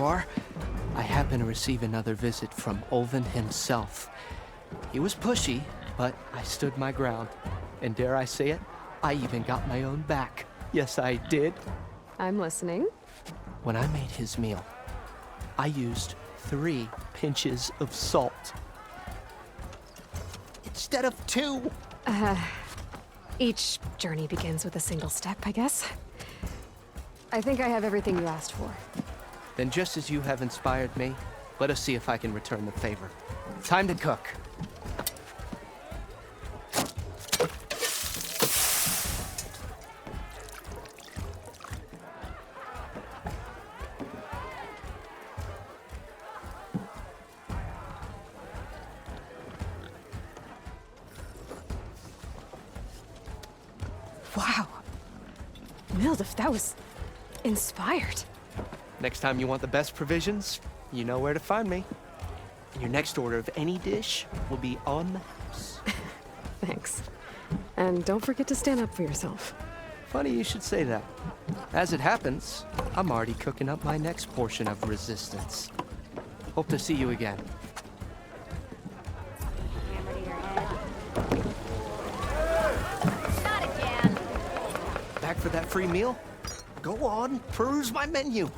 are, I happen to receive another visit from Olvin himself. He was pushy, but I stood my ground. And dare I say it, I even got my own back. Yes, I did. I'm listening. When I made his meal, I used 3 pinches of salt. Instead of 2. Each journey begins with a single step, I guess. I think I have everything you asked for. Then just as you have inspired me, let us see if I can return the favor. Time to cook. Wow. Mildif, that was inspired. Next time you want the best provisions, you know where to find me. And your next order of any dish will be on the house. Thanks. And don't forget to stand up for yourself. Funny you should say that. As it happens, I'm already cooking up my next portion of resistance. Hope to see you again. Back for that free meal? Go on, peruse my menu.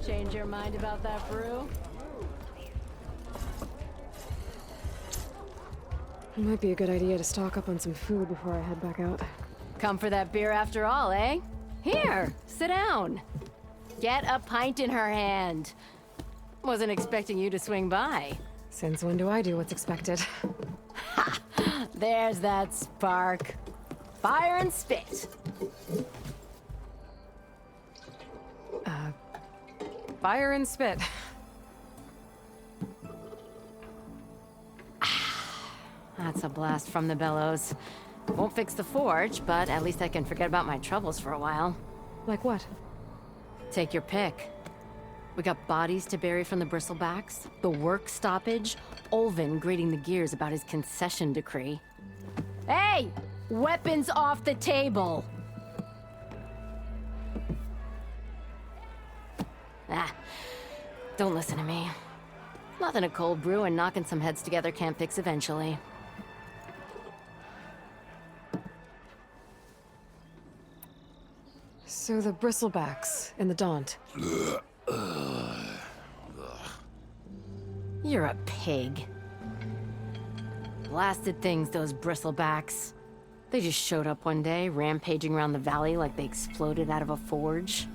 Change your mind about that brew? It might be a good idea to stock up on some food before I head back out. Come for that beer after all, eh? Here, sit down. Get a pint in her hand. Wasn't expecting you to swing by. Since when do I do what's expected? Ha! There's that spark. Fire and spit. Fire and spit. That's a blast from the bellows. Won't fix the forge, but at least I can forget about my troubles for a while. Like what? Take your pick. We got bodies to bury from the bristlebacks, the work stoppage, Olvin grating the gears about his concession decree. Hey! Weapons off the table! Ah, don't listen to me. Nothing a cold brew and knocking some heads together can't fix eventually. So the bristlebacks and the Daunt. You're a pig. Blasted things, those bristlebacks. They just showed up one day, rampaging around the valley like they exploded out of a forge.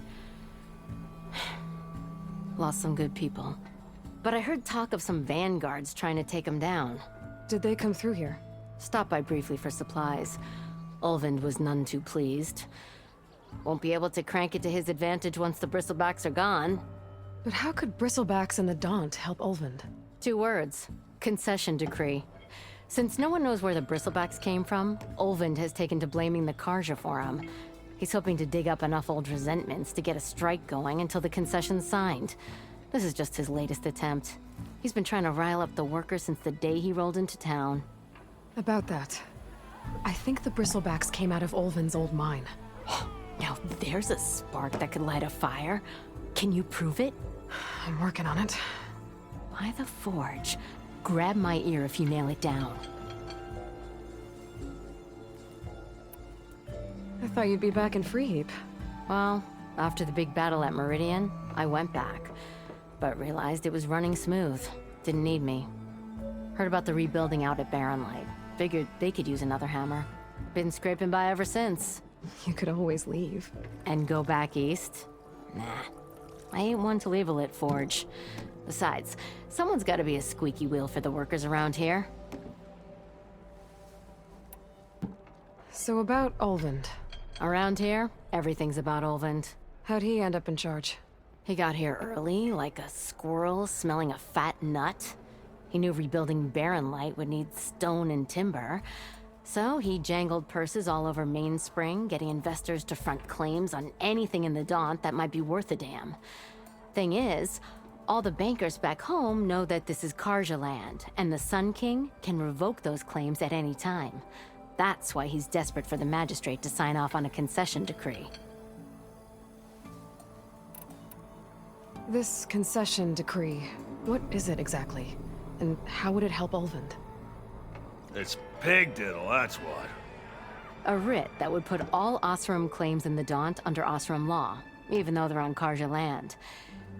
Lost some good people. But I heard talk of some vanguards trying to take them down. Did they come through here? Stopped by briefly for supplies. Olvind was none too pleased. Won't be able to crank it to his advantage once the bristlebacks are gone. But how could bristlebacks and the Daunt help Olvind? 2 words. Concession decree. Since no one knows where the bristlebacks came from, Olvind has taken to blaming the Karja for them. He's hoping to dig up enough old resentments to get a strike going until the concession's signed. This is just his latest attempt. He's been trying to rile up the workers since the day he rolled into town. About that, I think the bristlebacks came out of Olvin's old mine. Now there's a spark that could light a fire. Can you prove it? I'm working on it. By the forge. Grab my ear if you nail it down. thought you'd be back in Free Heap. Well, after the big battle at Meridian, I went back, but realized it was running smooth. Didn't need me. Heard about the rebuilding out at Barren Light. Figured they could use another hammer. Been scraping by ever since. You could always leave. And go back east? Nah. I ain't one to leave a lit forge. Besides, someone's gotta be a squeaky wheel for the workers around here. So about Olvind. Around here, everything's about Olvind. How'd he end up in charge? He got here early, like a squirrel smelling a fat nut. He knew rebuilding Barren Light would need stone and timber. So he jangled purses all over Mainspring, getting investors to front claims on anything in the Daunt that might be worth a damn. Thing is, all the bankers back home know that this is Karja land, and the Sun King can revoke those claims at any time. That's why he's desperate for the magistrate to sign off on a concession decree. This concession decree, what is it exactly? And how would it help Olvind? It's pig diddle, that's what. A writ that would put all Osram claims in the Daunt under Osram law, even though they're on Karja land.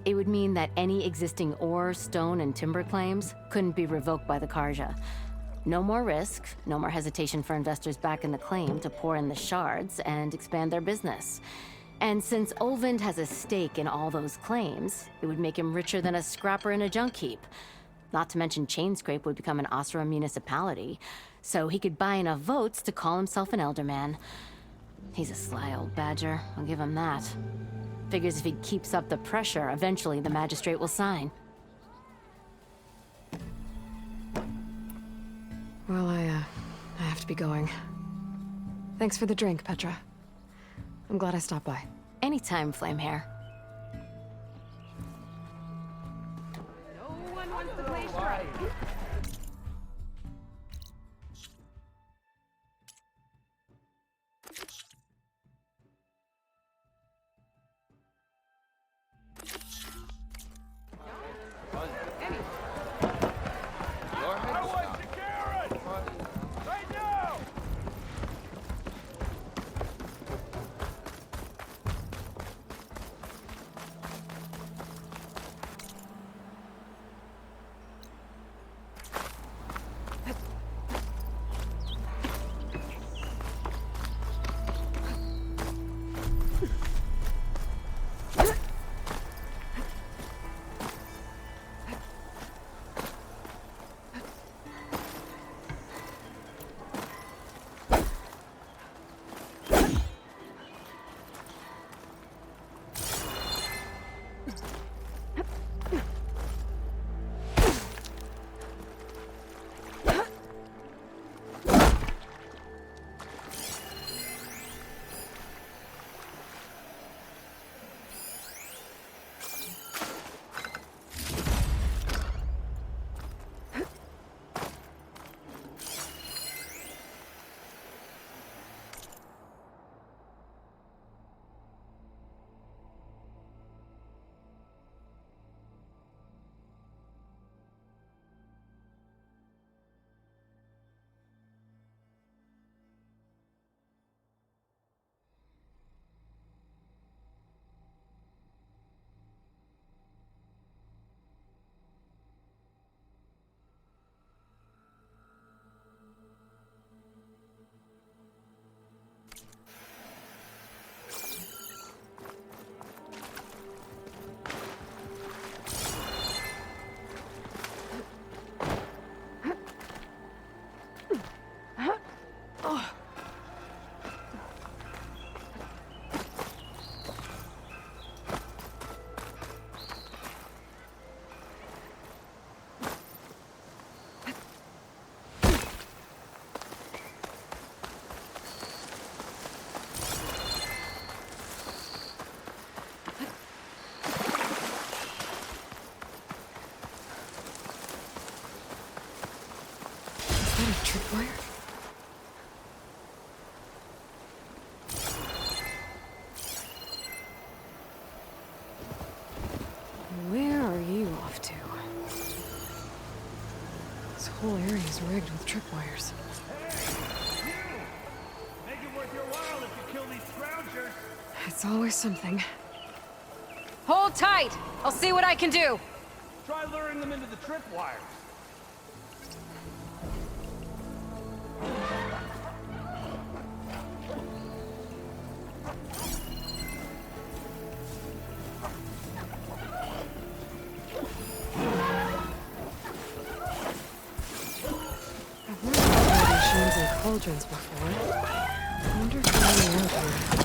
It would mean that any existing ore, stone, and timber claims couldn't be revoked by the Karja. No more risk, no more hesitation for investors back in the claim to pour in the shards and expand their business. And since Olvind has a stake in all those claims, it would make him richer than a scrapper in a junk heap. Not to mention Chainscrape would become an Osram municipality, so he could buy enough votes to call himself an elderman. He's a sly old badger, I'll give him that. Figures if he keeps up the pressure, eventually the magistrate will sign. Well, I have to be going. Thanks for the drink, Petra. I'm glad I stopped by. Anytime, Flamehair. No one wants to play strike. Tripwire? Where are you off to? This whole area is rigged with tripwires. Hey, you! Make it worth your while if you kill these It's always something. Hold tight! I'll see what I can do! Try luring them into the tripwires. Machines and cauldrons before. I wonder if there's any out here.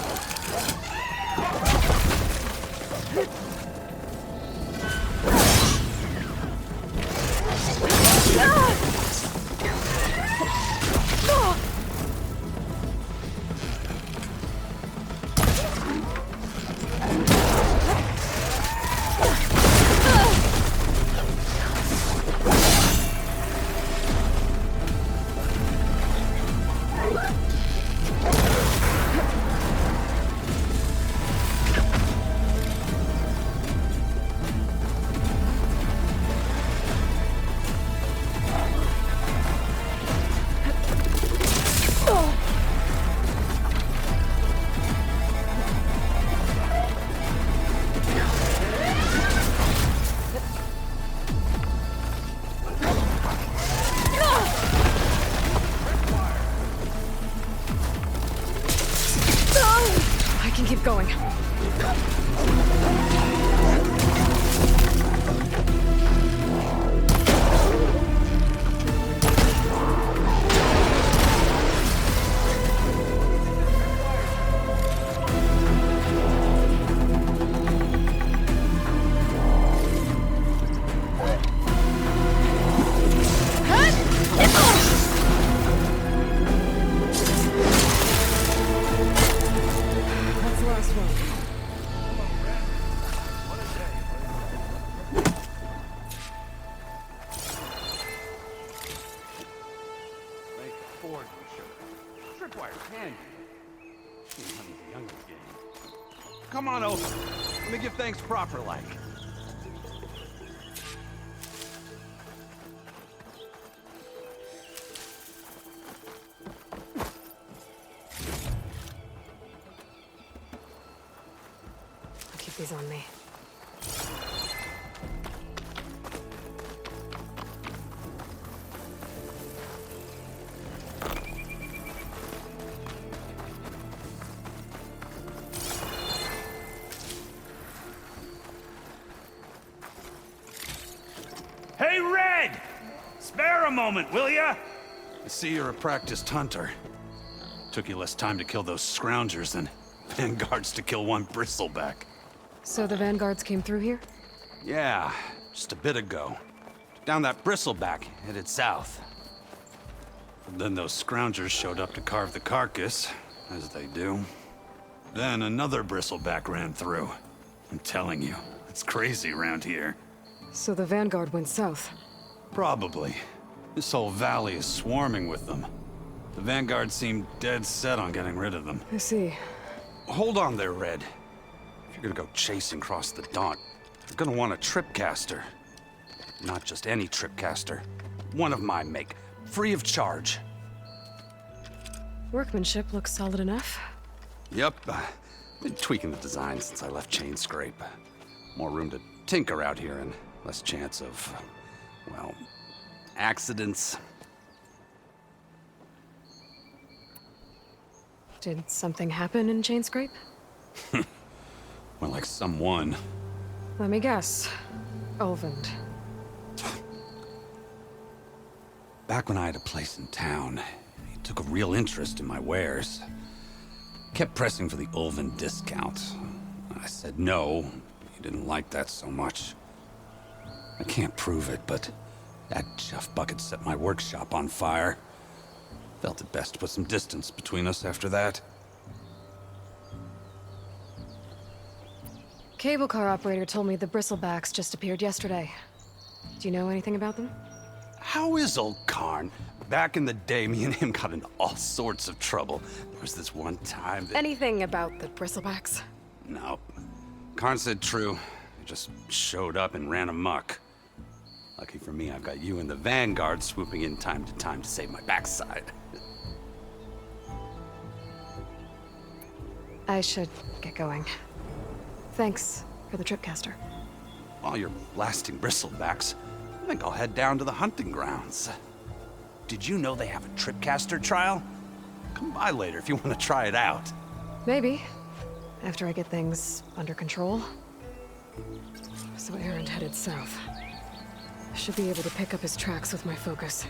I can keep going. That's the last one. Make a forge for sure. Tripwire candy. Honey's a youngest game. Come on over. Let me give thanks proper like. I'll keep these on me. Hey, Red! Spare a moment, will ya? I see you're a practiced hunter. Took you less time to kill those scroungers than vanguards to kill one bristleback. So the vanguards came through here? Yeah, just a bit ago. Down that bristleback, headed south. Then those scroungers showed up to carve the carcass, as they do. Then another bristleback ran through. I'm telling you, it's crazy around here. So the vanguard went south. Probably. This whole valley is swarming with them. The vanguard seemed dead set on getting rid of them. I see. Hold on there, Red. If you're gonna go chasing across the Daunt, you're gonna want a tripcaster. Not just any tripcaster. One of my make, free of charge. Workmanship looks solid enough. Yep, been tweaking the design since I left Chain Scrape. More room to tinker out here and less chance of, well, accidents. Did something happen in Chain Scrape? Well, like someone. Let me guess. Ulvund. Back when I had a place in town, he took a real interest in my wares. Kept pressing for the Ulvund discount. I said no. He didn't like that so much. I can't prove it, but that chuff bucket set my workshop on fire. Felt it best to put some distance between us after that. Cable car operator told me the bristlebacks just appeared yesterday. Do you know anything about them? How is old Karn? Back in the day, me and him got into all sorts of trouble. There was this one time that... Anything about the bristlebacks? No. Karn said true. They just showed up and ran amok. Lucky for me, I've got you and the Vanguard swooping in time to save my backside. I should get going. Thanks for the tripcaster. While you're blasting bristlebacks, I think I'll head down to the hunting grounds. Did you know they have a tripcaster trial? Come by later if you want to try it out. Maybe. After I get things under control. So Aaron headed south. I should be able to pick up his tracks with my focus.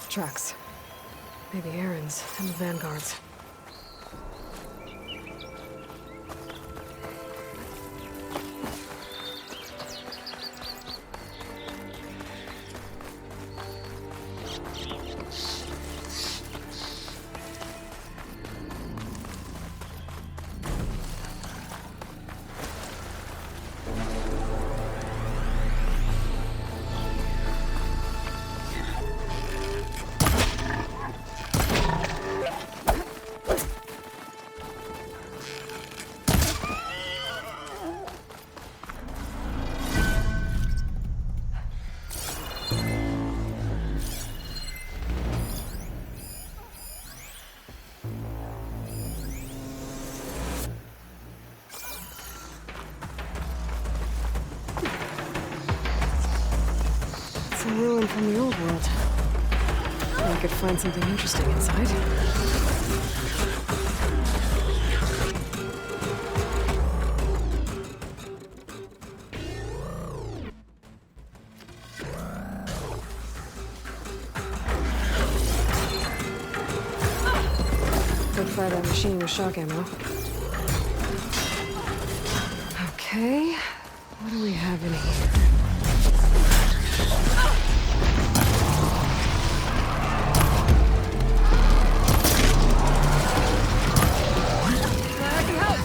Tracks. Maybe Aaron's and the Vanguard's. It's a ruin from the old world. I could find something interesting inside. Could fire that machine with shock ammo. Okay, what do we have in here? I can help.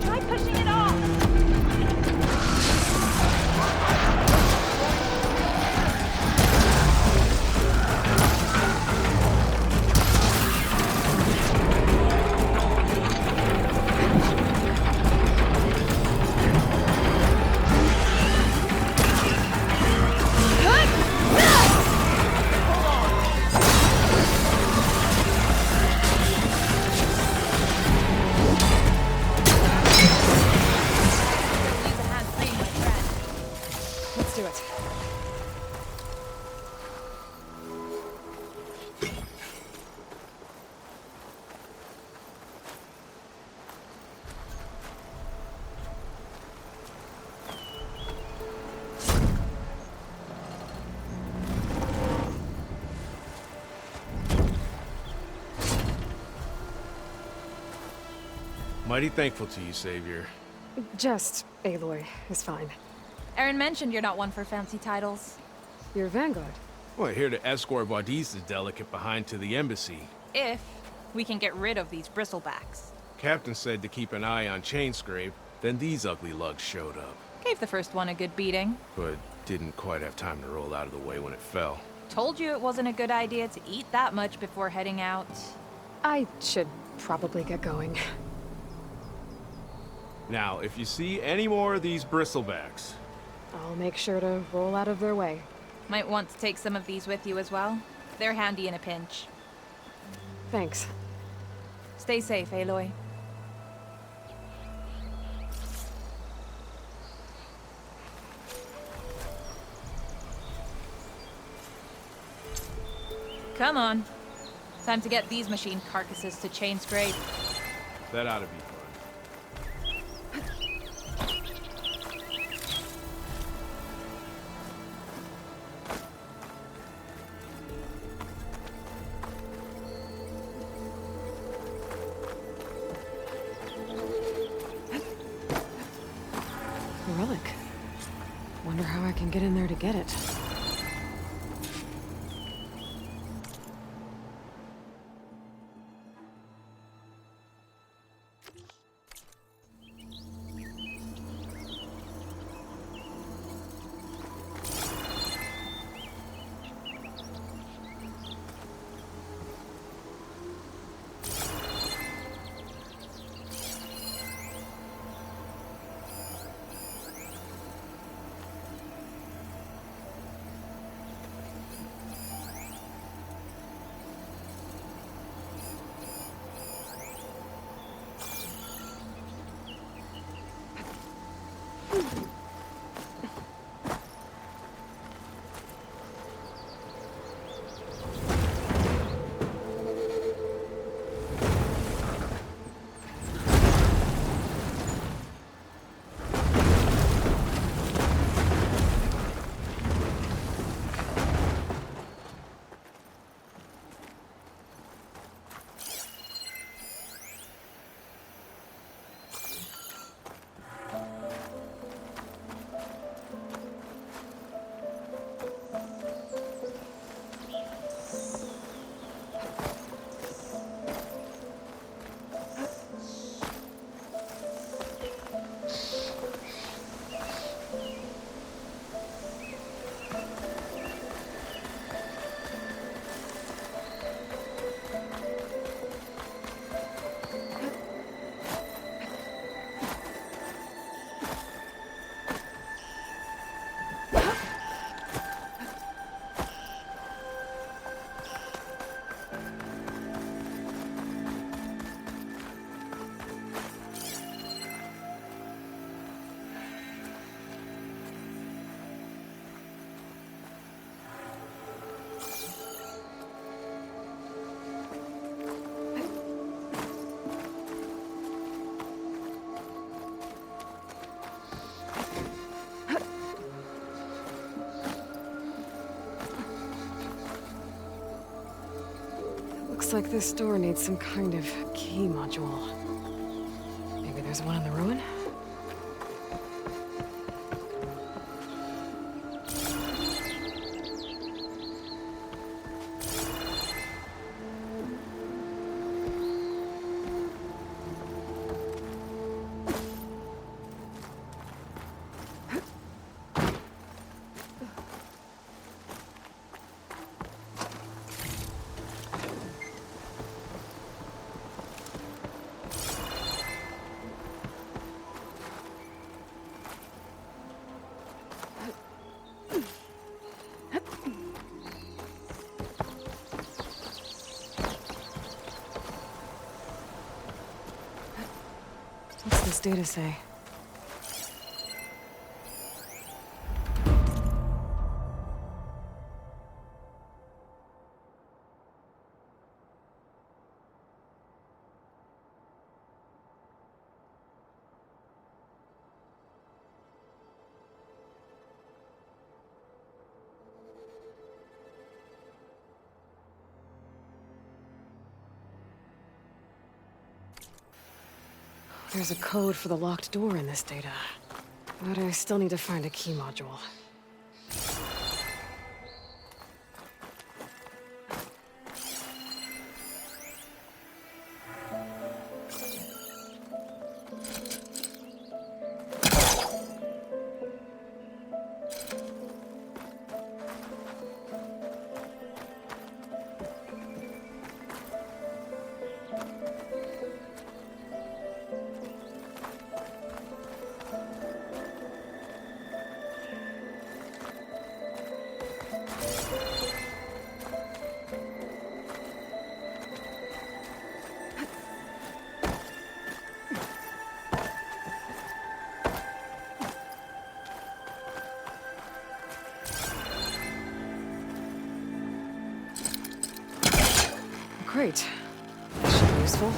Try pushing it off. Use a hand free, my friend. Let's do it. Mighty thankful to you, Savior. Just Aloy is fine. Aaron mentioned you're not one for fancy titles. You're Vanguard. Well, here to escort Wadiz's delicate behind to the embassy. If we can get rid of these bristlebacks. Captain said to keep an eye on Chainscrape, then these ugly lugs showed up. Gave the first one a good beating. But didn't quite have time to roll out of the way when it fell. Told you it wasn't a good idea to eat that much before heading out. I should probably get going. Now, if you see any more of these bristlebacks, I'll make sure to roll out of their way. Might want to take some of these with you as well. They're handy in a pinch. Thanks. Stay safe, Aloy. Come on. Time to get these machine carcasses to Chainscrape. that ought to be fun. A relic. Wonder how I can get in there to get it. Looks like this door needs some kind of key module. Maybe there's one in the ruin? What's this data say? There's a code for the locked door in this data. But I still need to find a key module. Great. That should be useful.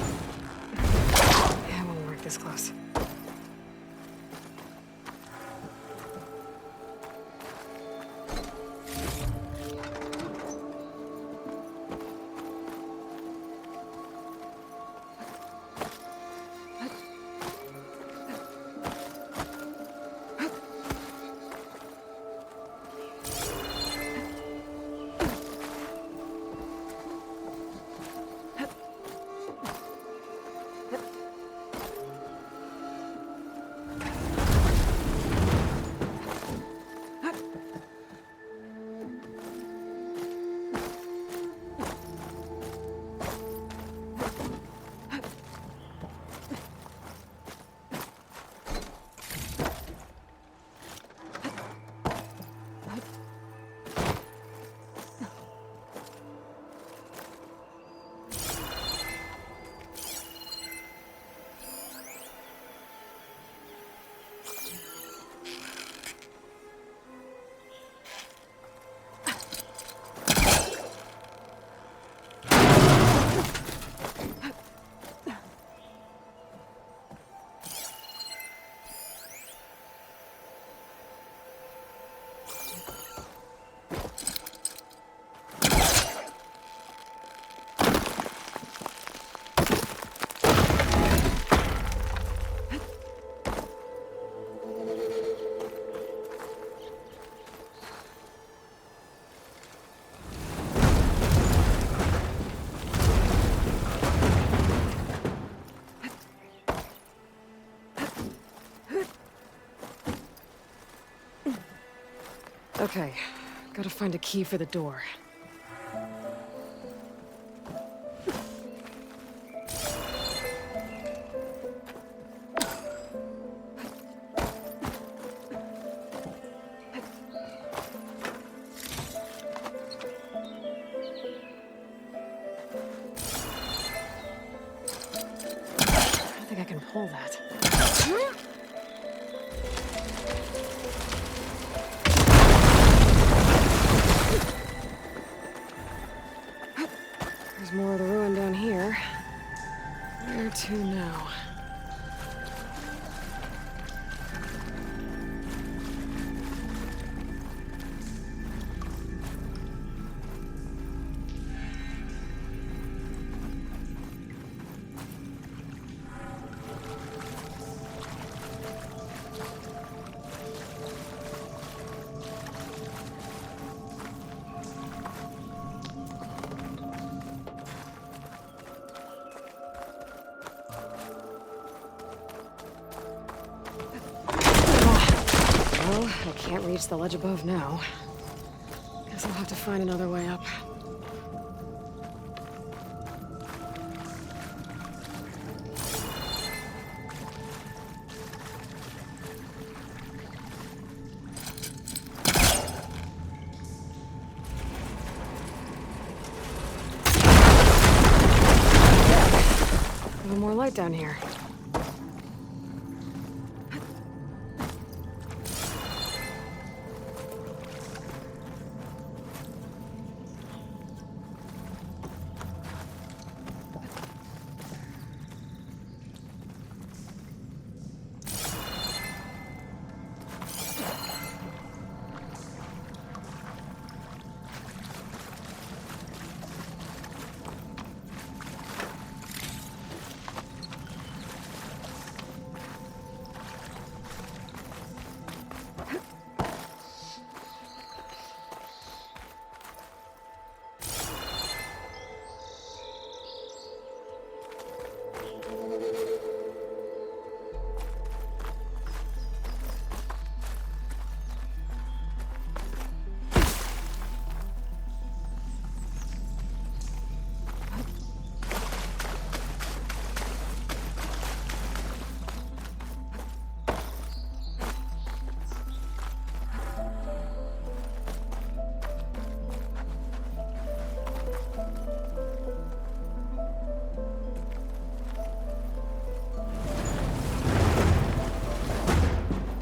Yeah, I won't work this close. Okay, gotta find a key for the door. I don't think I can pull that. There's more of the ruin down here. Where to now? I can't reach the ledge above now. Guess I'll have to find another way up. No more light down here.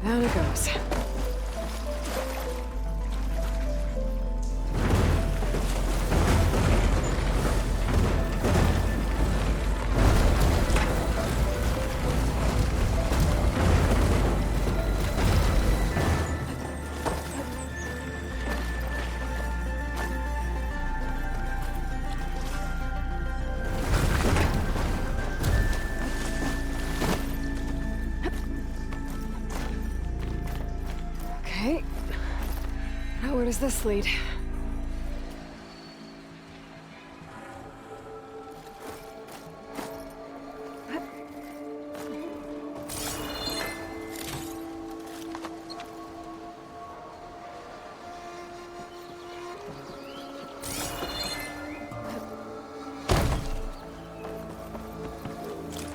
Down it goes. Okay. Now where does this lead?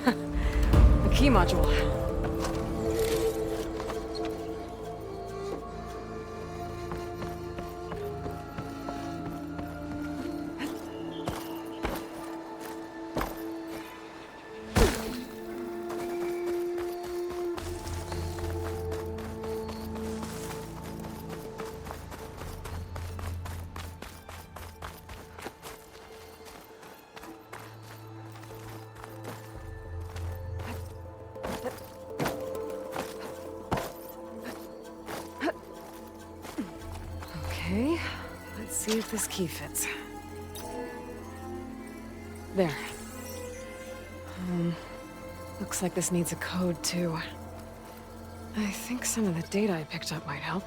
A key module. Okay, let's see if this key fits. There. Looks like this needs a code too. I think some of the data I picked up might help.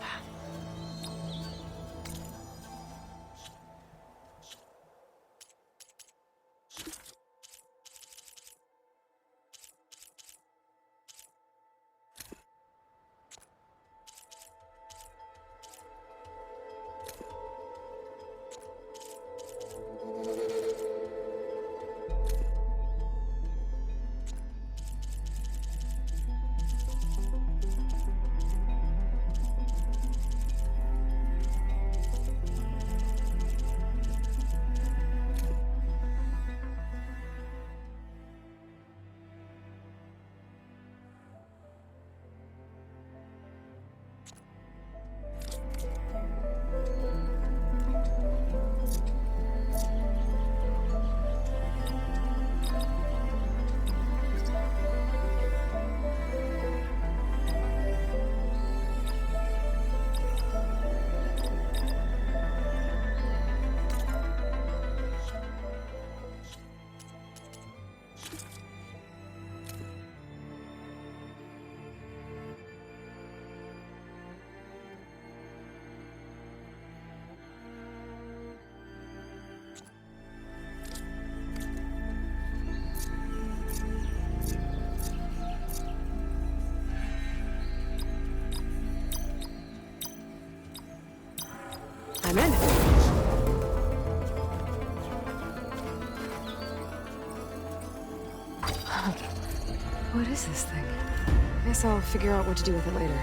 I'm in. What is this thing? Guess I'll figure out what to do with it later.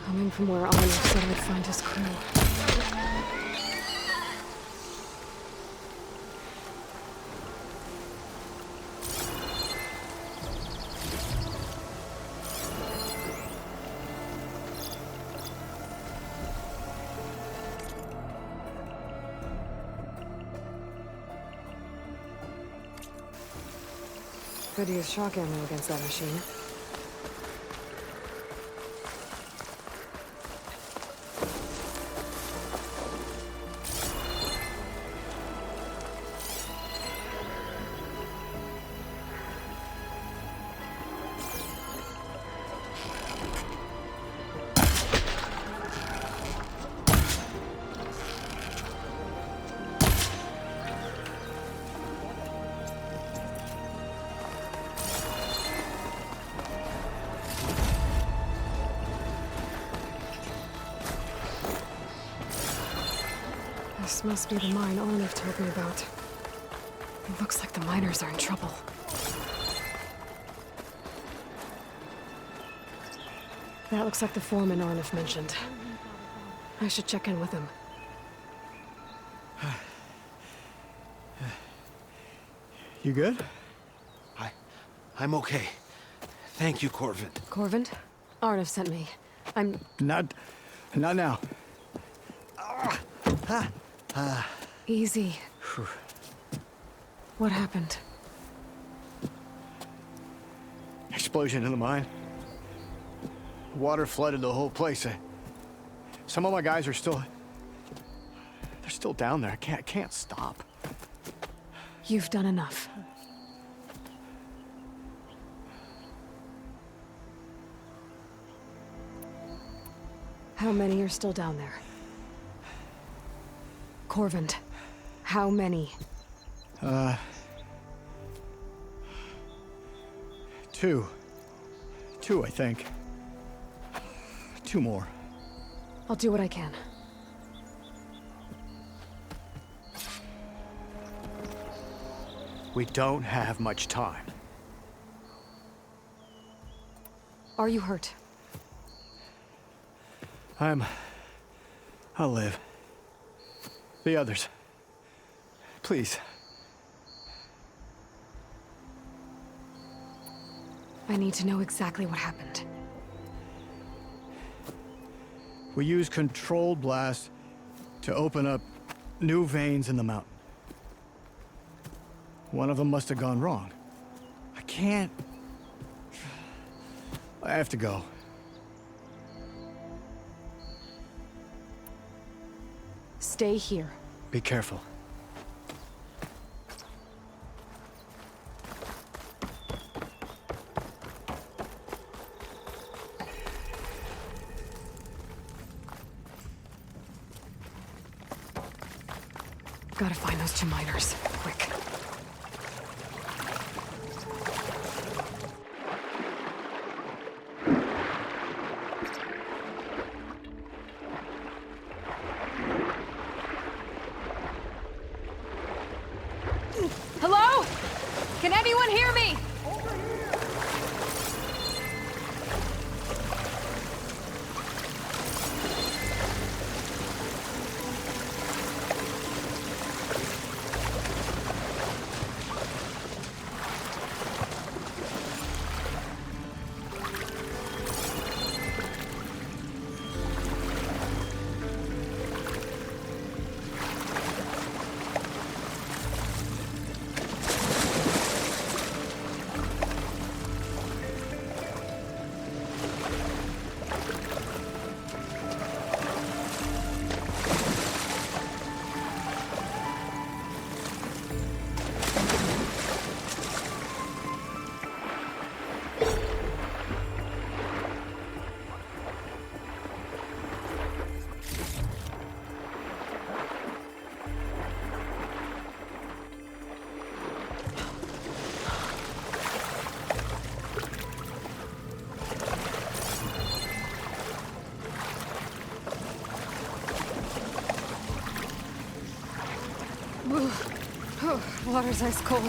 Coming from where Olive said I'd find his crew. Could use shock ammo against that machine. This must be the mine Olive told me about. It looks like the miners are in trouble. That looks like the foreman Arnif mentioned. I should check in with him. You good? I'm okay. Thank you, Corvin. Corvin? Arnif sent me. I'm... Not now. Easy. What happened? Explosion in the mine. Water flooded the whole place. Some of my guys are still... They're still down there. I can't stop. You've done enough. How many are still down there? Corvin, how many? Two. Two, I think. Two more. I'll do what I can. We don't have much time. Are you hurt? I'll live. The others. Please. I need to know exactly what happened. We used controlled blast to open up new veins in the mountain. One of them must have gone wrong. I can't... I have to go. Stay here. Be careful. Gotta find those two miners. Quick. Hello? Can anyone hear me? Water's ice cold.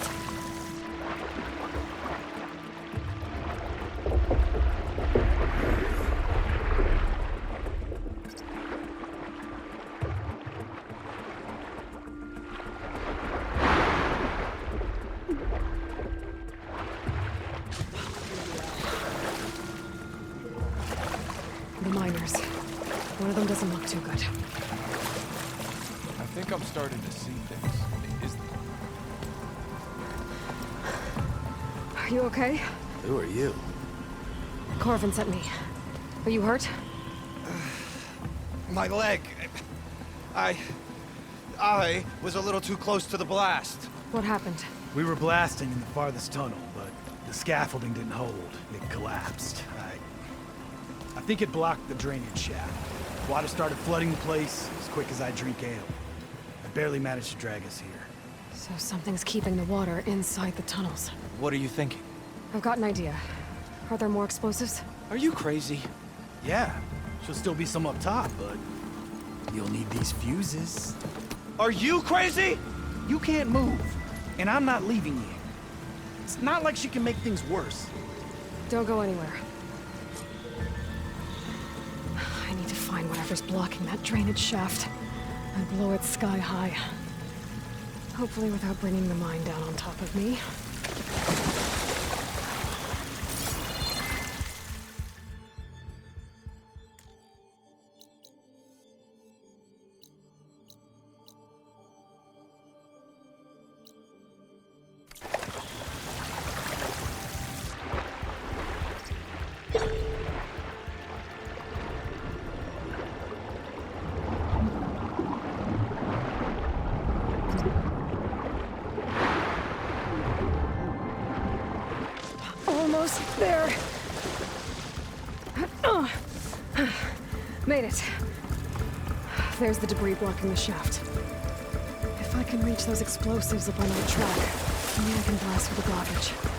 The miners. One of them doesn't look too good. I think I'm starting to see things. Is Are you okay? Who are you? Corvin sent me. Are you hurt? My leg. I was a little too close to the blast. What happened? We were blasting in the farthest tunnel, but the scaffolding didn't hold. It collapsed. I think it blocked the drainage shaft. Water started flooding the place as quick as I drink ale. I barely managed to drag us here. So something's keeping the water inside the tunnels. What are you thinking? I've got an idea. Are there more explosives? Are you crazy? Yeah, she'll still be some up top, but you'll need these fuses. Are you crazy? You can't move, and I'm not leaving you. It's not like she can make things worse. Don't go anywhere. I need to find whatever's blocking that drainage shaft and blow it sky high. Hopefully without bringing the mine down on top of me. Almost there. Made it. There's the debris blocking the shaft. If I can reach those explosives up on that track, maybe I can blast through the blockage.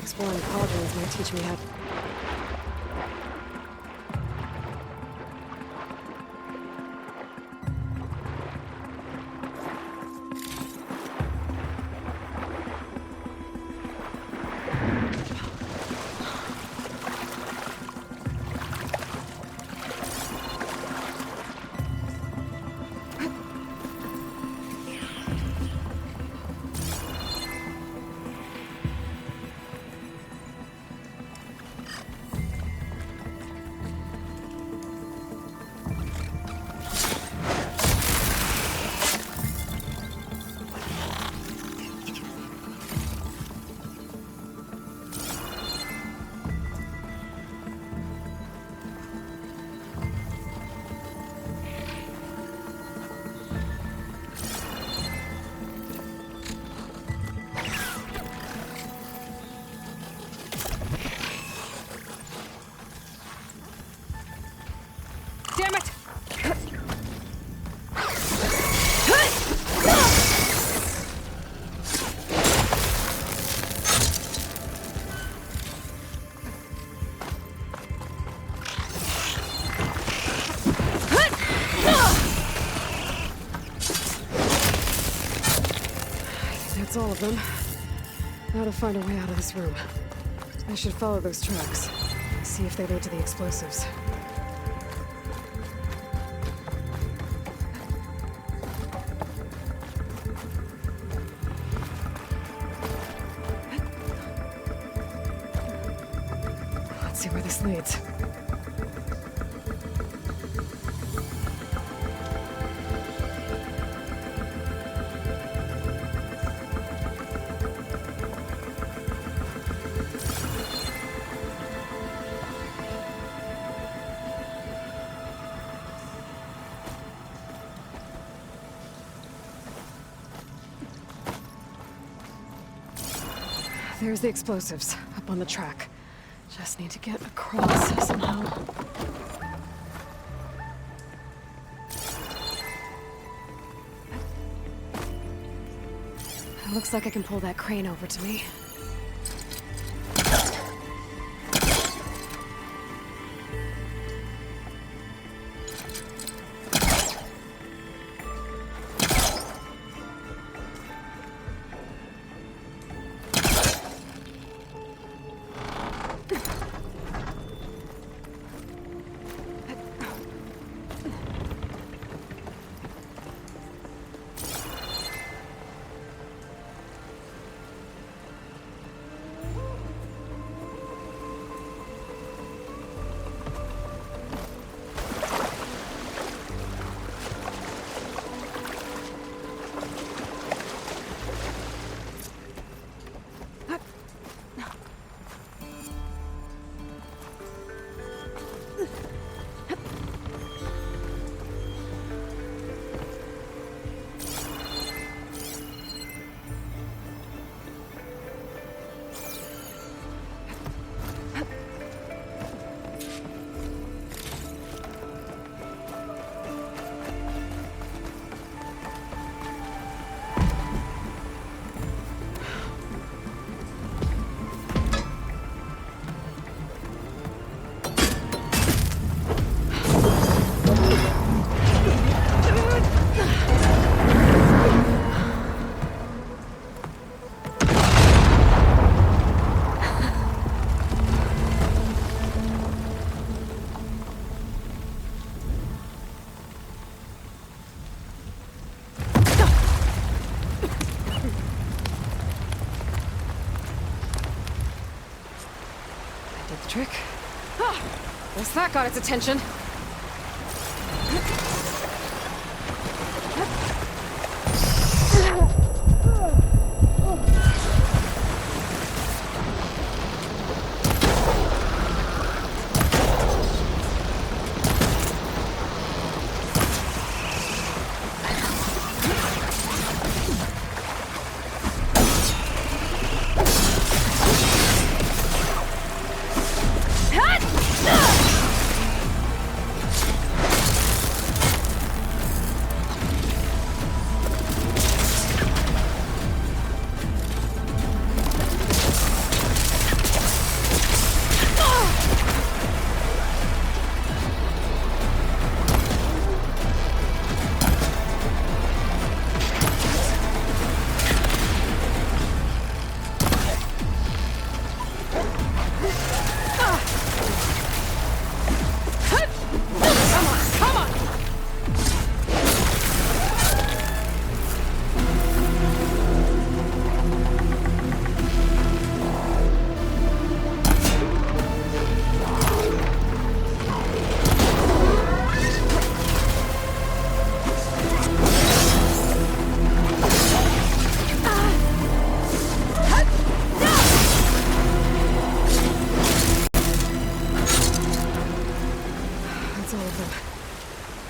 Exploring cauldrons might teach me how... Damn it! That's all of them. Now to find a way out of this room. I should follow those tracks. See if they lead to the explosives. Let's see where this leads. There's the explosives, up on the track. Just need to get across somehow. It looks like I can pull that crane over to me. Trick. Ah, guess that got its attention.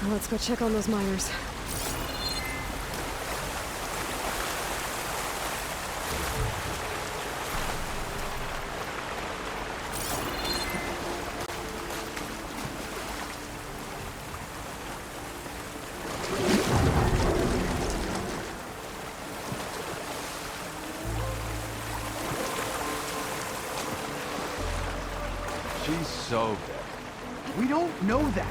Let's go check on those miners. She's so dead. We don't know that.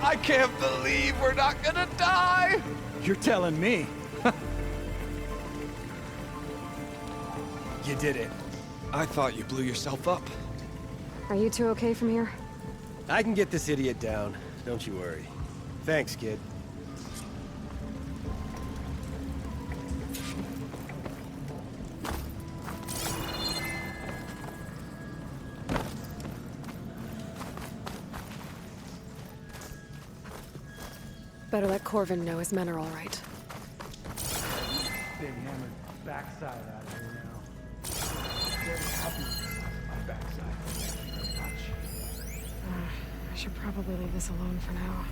I can't believe we're not gonna die! You're telling me. You did it. I thought you blew yourself up. Are you two okay from here? I can get this idiot down. Don't you worry. Thanks, kid. Better let Corvin know his men are all right. Big hammered backside out of here now. Very happy with my backside. Much. I should probably leave this alone for now.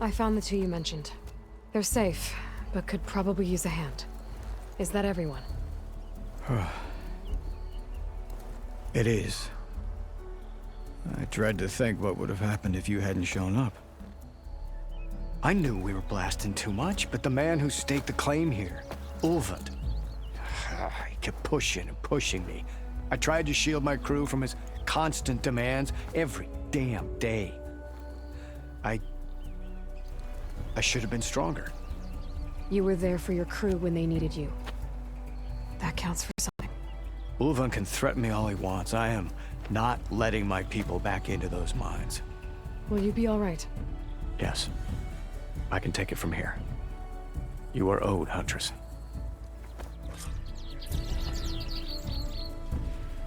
I found the two you mentioned. They're safe, but could probably use a hand. Is that everyone? It is. I dread to think what would have happened if you hadn't shown up. I knew we were blasting too much, but the man who staked the claim here, Ulvund, he kept pushing and pushing me. I tried to shield my crew from his constant demands every damn day. I should have been stronger. You were there for your crew when they needed you. That counts for something. Ulvund can threaten me all he wants. I am not letting my people back into those mines. Will you be all right? Yes. I can take it from here. You are owed, Huntress.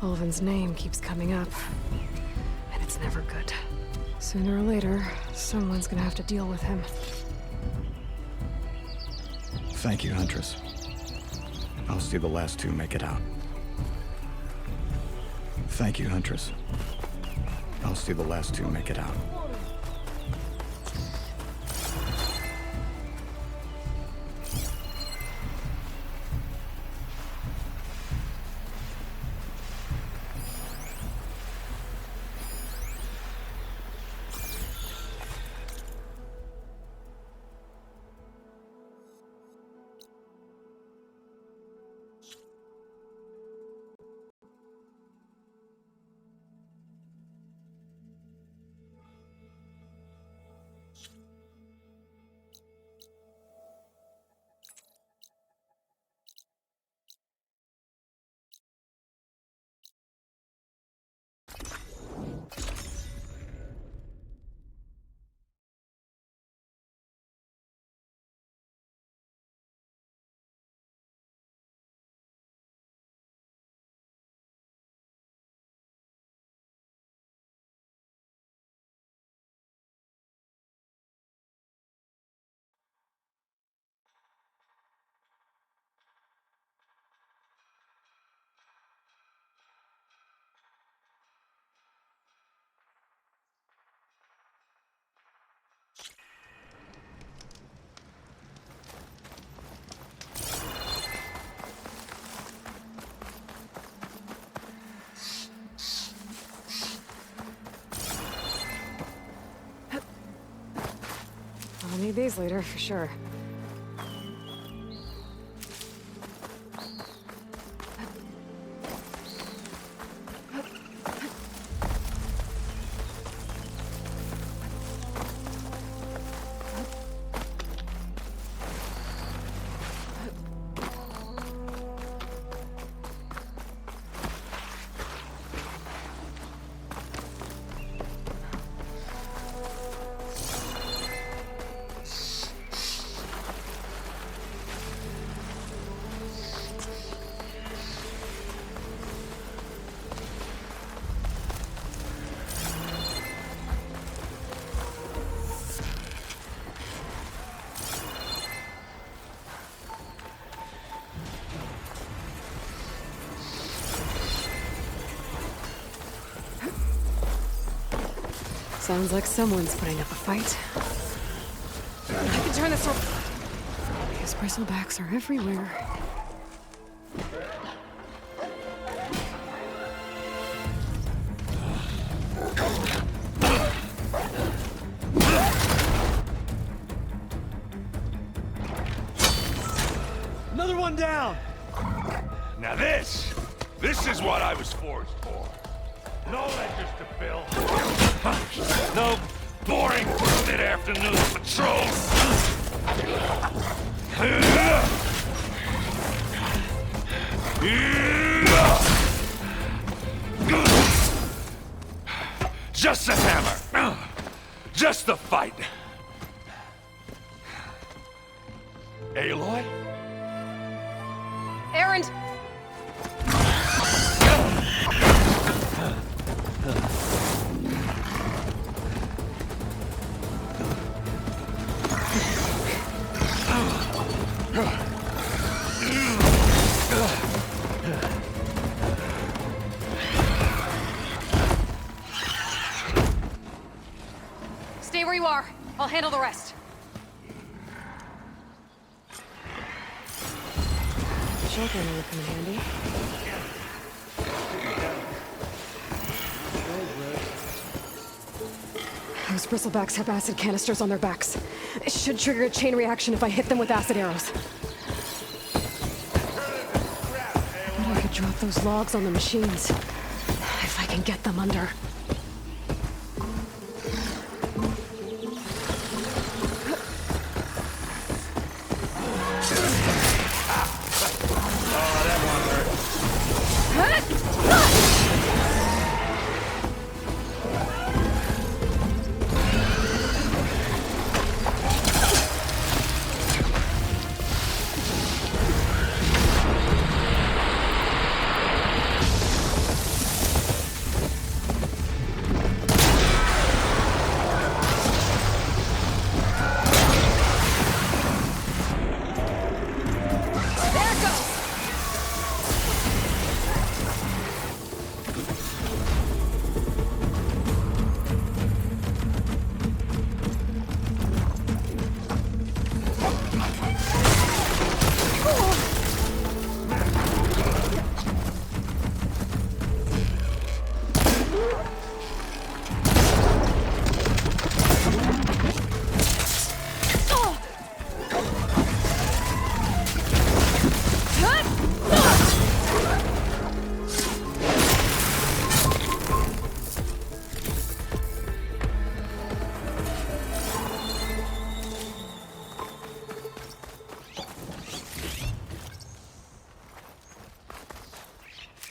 Ulvund's name keeps coming up, and it's never good. Sooner or later, someone's gonna have to deal with him. Thank you, Huntress. I'll see the last two make it out. Thank you, Huntress. I'll see the last two make it out. I'll need these later, for sure. Sounds like someone's putting up a fight. I can turn this off. These bristlebacks are everywhere. down! Now this is what I was forged for. No ledgers to fill. No boring mid-afternoon patrols. Just a hammer. Just a fight. Aloy? Erend! Stay where you are. I'll handle the rest. Shotgun would come in handy. Those bristlebacks have acid canisters on their backs. It should trigger a chain reaction if I hit them with acid arrows. I bet I could drop those logs on the machines. If I can get them under.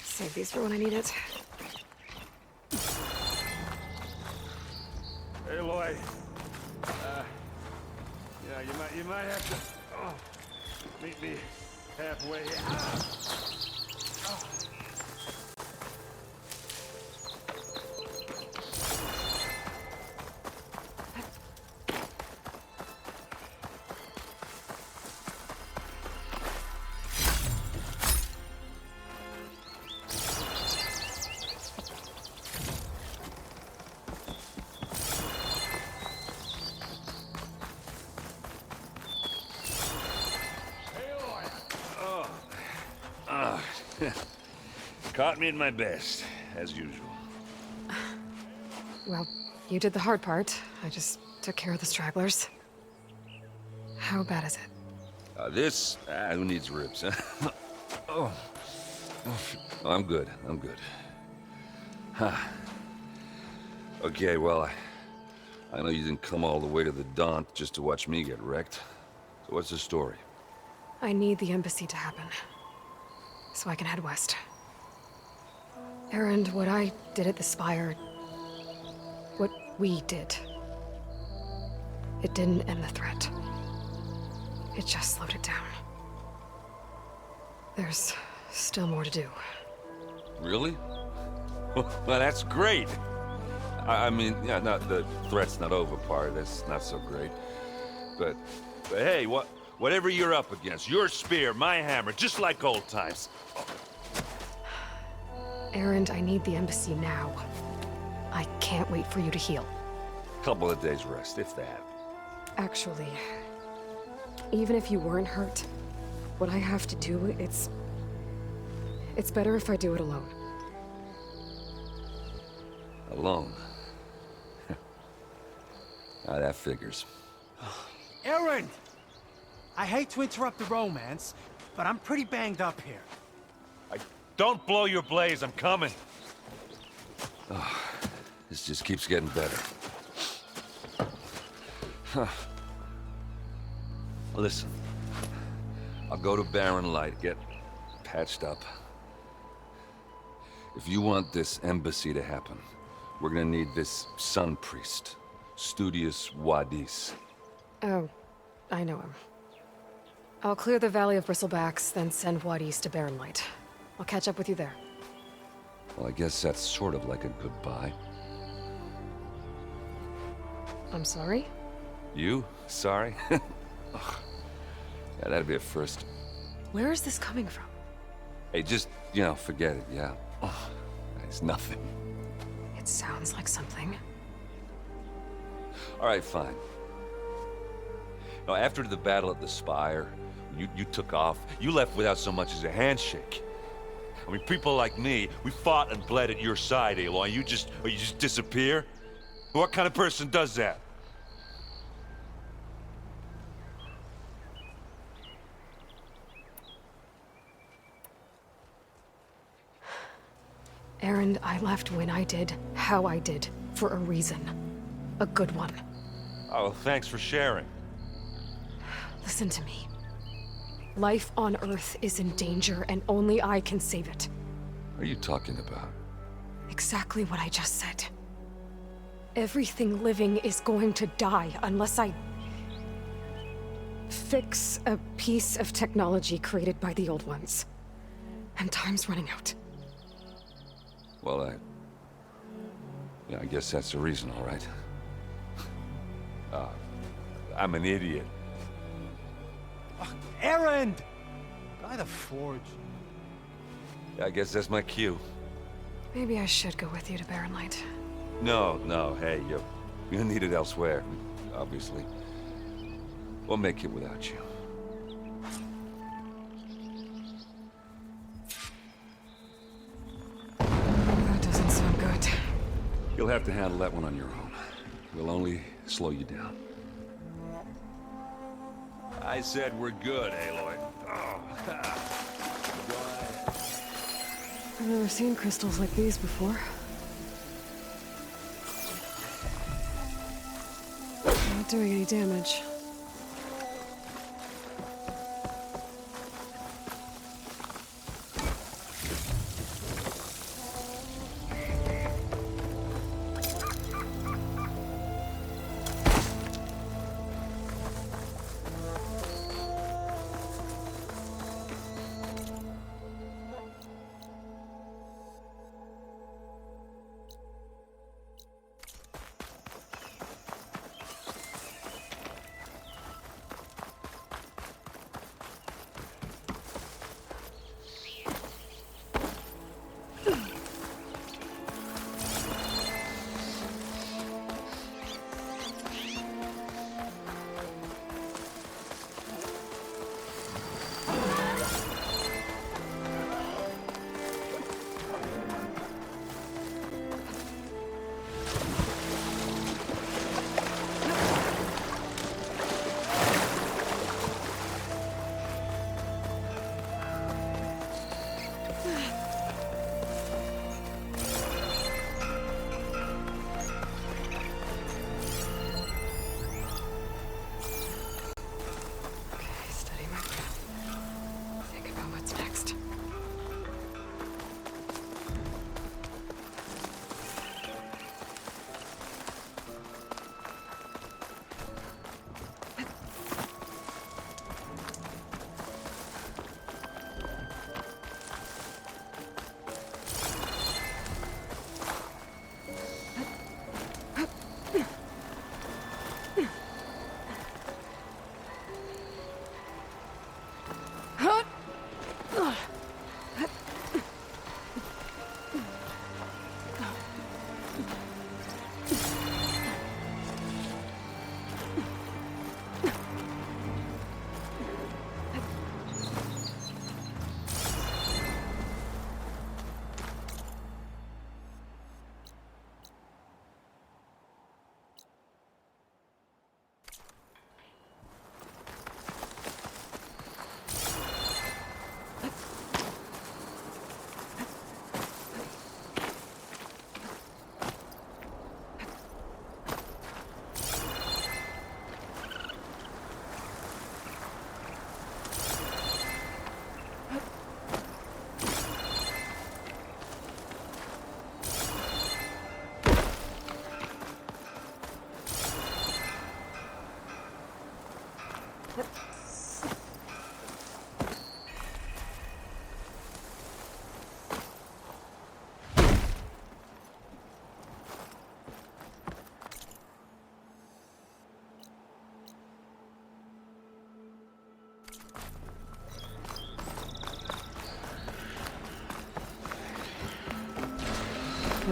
Save these for when I need it. Aloy. Yeah, you might have to meet me halfway. Caught me at my best, as usual. Well, you did the hard part. I just took care of the stragglers. How bad is it? Who needs ribs, huh? Oh, I'm good, I'm good. Huh. Okay, well, I know you didn't come all the way to the Daunt just to watch me get wrecked. So what's the story? I need the embassy to happen, so I can head west. Erend, what I did at the Spire, what we did, it didn't end the threat. It just slowed it down. There's still more to do. Really? Well, that's great. I mean, yeah, not the threat's not over part, that's not so great. But hey, whatever you're up against, your spear, my hammer, just like old times. Erend, I need the embassy now. I can't wait for you to heal. Couple of days rest, if that. Actually, even if you weren't hurt, what I have to do, it's better if I do it alone. Alone? Now that figures. Erend! I hate to interrupt the romance, but I'm pretty banged up here. Don't blow your blaze, I'm coming. This just keeps getting better. Huh. Listen, I'll go to Barren Light, get patched up. If you want this embassy to happen, we're gonna need this sun priest, Studius Wadis. Oh, I know him. I'll clear the Valley of Bristlebacks, then send Wadis to Barren Light. I'll catch up with you there. Well, I guess that's sort of like a goodbye. I'm sorry? You? Sorry? Ugh. Yeah, that'd be a first. Where is this coming from? Hey, just, forget it, yeah. Ugh. It's nothing. It sounds like something. All right, fine. Now, after the battle at the Spire, you took off. You left without so much as a handshake. I mean, people like me, we fought and bled at your side, Aloy. You just disappear? What kind of person does that? Erend, I left when I did, how I did, for a reason. A good one. Oh, well, thanks for sharing. Listen to me. Life on Earth is in danger, and only I can save it. What are you talking about? Exactly what I just said. Everything living is going to die unless I fix a piece of technology created by the old ones. And time's running out. Well, I guess that's the reason, all right. I'm an idiot. Erend! By the Forge. I guess that's my cue. Maybe I should go with you to Barren Light. No, hey, you need it elsewhere, obviously. We'll make it without you. That doesn't sound good. You'll have to handle that one on your own. We'll only slow you down. I said we're good, Aloy. I've never seen crystals like these before. Not doing any damage.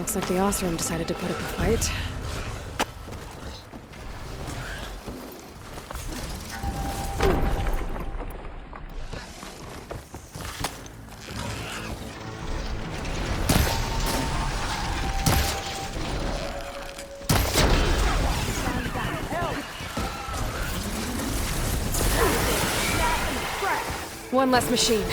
Looks like the Osram decided to put up a fight. One less machine.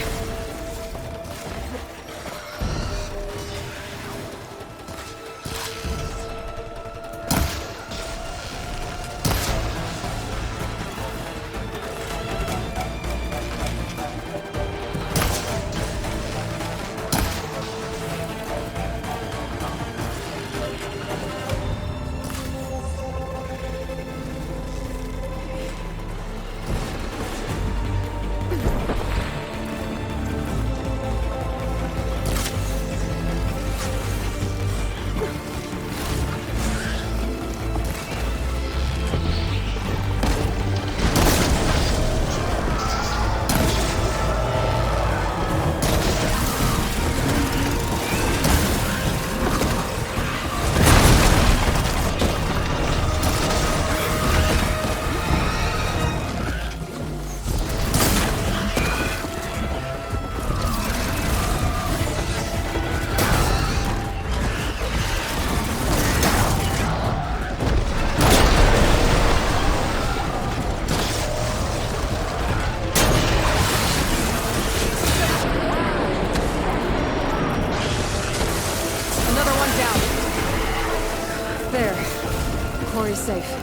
Safe.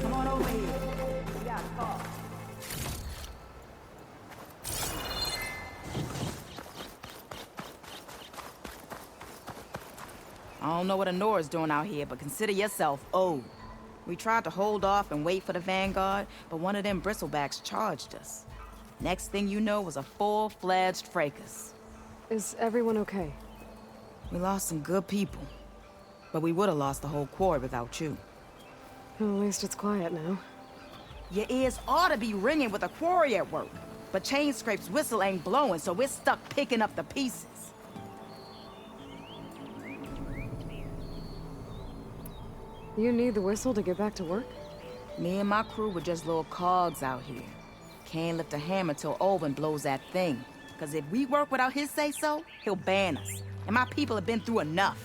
Come on over here. We got a call. I don't know what Honora's doing out here, but consider yourself owed. We tried to hold off and wait for the Vanguard, but one of them bristlebacks charged us. Next thing you know was a full-fledged fracas. Is everyone okay? We lost some good people, but we would have lost the whole quarry without you. Well, at least it's quiet now. Your ears ought to be ringing with a quarry at work, but Chainscrape's whistle ain't blowing, so we're stuck picking up the pieces. You need the whistle to get back to work? Me and my crew were just little cogs out here. Can't lift a hammer till Olvin blows that thing. Cause if we work without his say-so, he'll ban us. And my people have been through enough.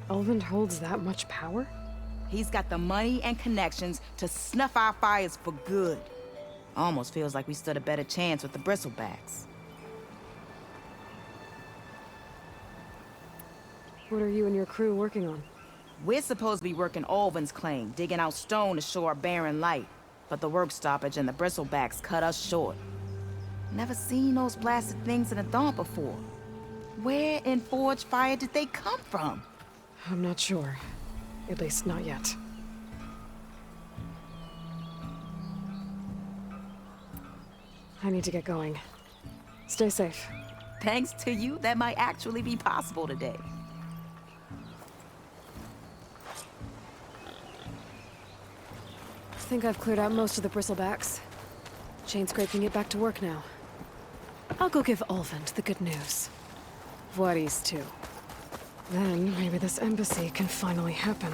Olvin holds that much power? He's got the money and connections to snuff our fires for good. Almost feels like we stood a better chance with the bristlebacks. What are you and your crew working on? We're supposed to be working Olvin's claim, digging out stone to show our barren light. But the work stoppage and the bristlebacks cut us short. Never seen those blasted things in a dawn before. Where in Forge Fire did they come from? I'm not sure. At least not yet. I need to get going. Stay safe. Thanks to you, that might actually be possible today. I think I've cleared out most of the bristlebacks. Chainscrape can get back to work now. I'll go give Olvin the good news. Voorhees too. Then maybe this embassy can finally happen.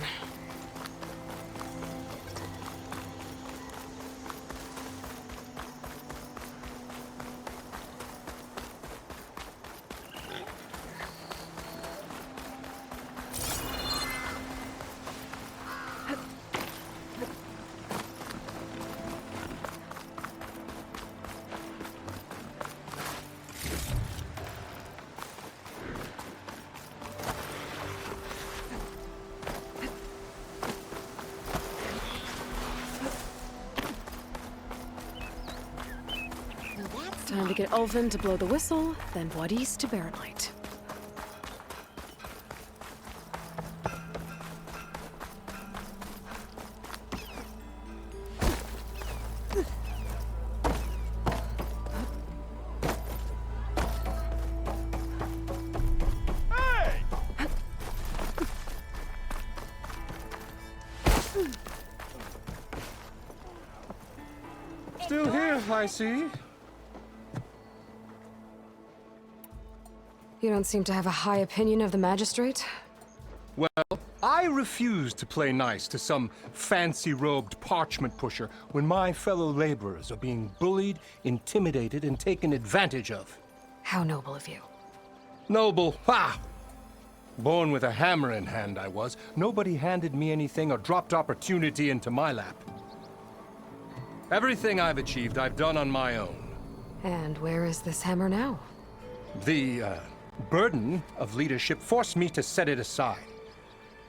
Time to get Olvin to blow the whistle, then Voorhees to bear light. Still here, I see. You don't seem to have a high opinion of the magistrate? Well, I refuse to play nice to some fancy-robed parchment pusher when my fellow laborers are being bullied, intimidated, and taken advantage of. How noble of you. Noble? Ha! Born with a hammer in hand, I was. Nobody handed me anything or dropped opportunity into my lap. Everything I've achieved, I've done on my own. And where is this hammer now? The, burden of leadership forced me to set it aside.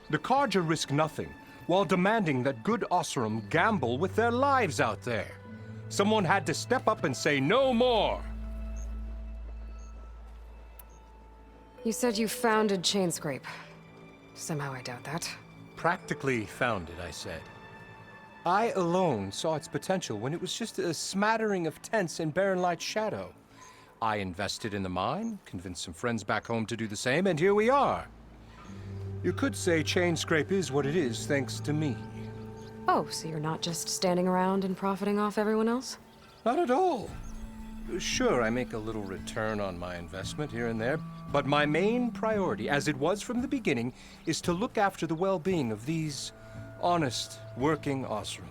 The Carja risk nothing, while demanding that good Osram gamble with their lives out there. Someone had to step up and say no more. You said you founded Chainscrape. Somehow I doubt that. Practically founded, I said. I alone saw its potential when it was just a smattering of tents in Barren Light's shadow. I invested in the mine, convinced some friends back home to do the same, and here we are. You could say Chainscrape is what it is thanks to me. Oh, so you're not just standing around and profiting off everyone else? Not at all. Sure, I make a little return on my investment here and there, but my main priority, as it was from the beginning, is to look after the well-being of these honest, working Osram.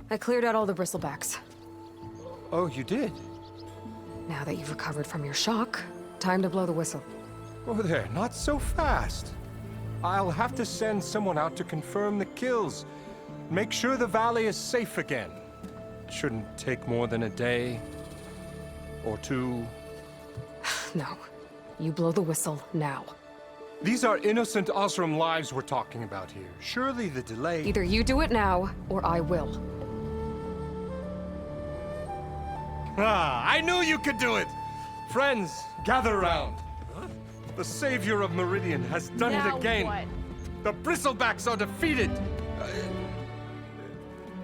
I cleared out all the bristlebacks. Oh, you did? Now that you've recovered from your shock, time to blow the whistle. Oh there, not so fast. I'll have to send someone out to confirm the kills. Make sure the valley is safe again. Shouldn't take more than a day or two. No. You blow the whistle now. These are innocent Osram lives we're talking about here. Surely the delay... Either you do it now, or I will. Ah, I knew you could do it! Friends, gather around. The savior of Meridian has done it again. What? The bristlebacks are defeated.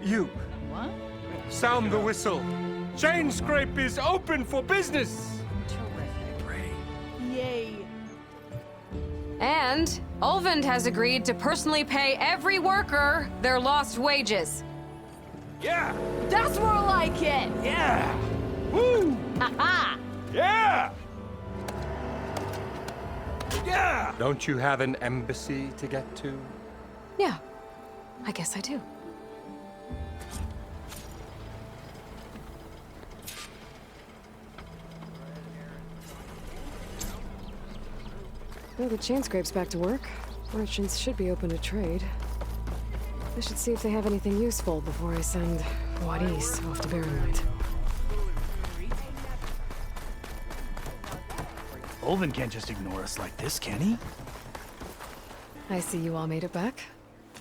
You. What? Sound the whistle. Chainscrape is open for business. Terrific. Yay. And Ulvund has agreed to personally pay every worker their lost wages. Yeah! That's more like it! Yeah! Woo! Ha-ha! Yeah! Yeah! Don't you have an embassy to get to? Yeah, I guess I do. Well, the Chainscrape's back to work. Merchants should be open to trade. I should see if they have anything useful before I send Wadis off to Barren Light. Ulvund can't just ignore us like this, can he? I see you all made it back.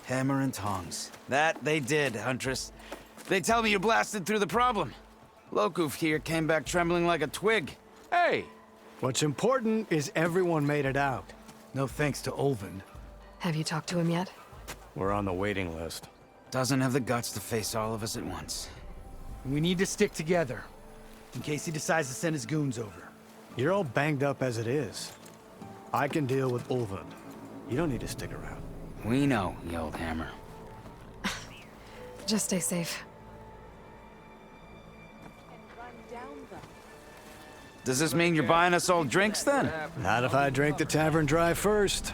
Hammer and tongs. That they did, Huntress. They tell me you blasted through the problem. Lokuf here came back trembling like a twig. Hey! What's important is everyone made it out. No thanks to Ulvund. Have you talked to him yet? We're on the waiting list. Doesn't have the guts to face all of us at once. We need to stick together, in case he decides to send his goons over. You're all banged up as it is. I can deal with Ulvund. You don't need to stick around. We know, you old hammer. Just stay safe. Does this mean you're buying us all drinks, then? Not if I drink the tavern dry first.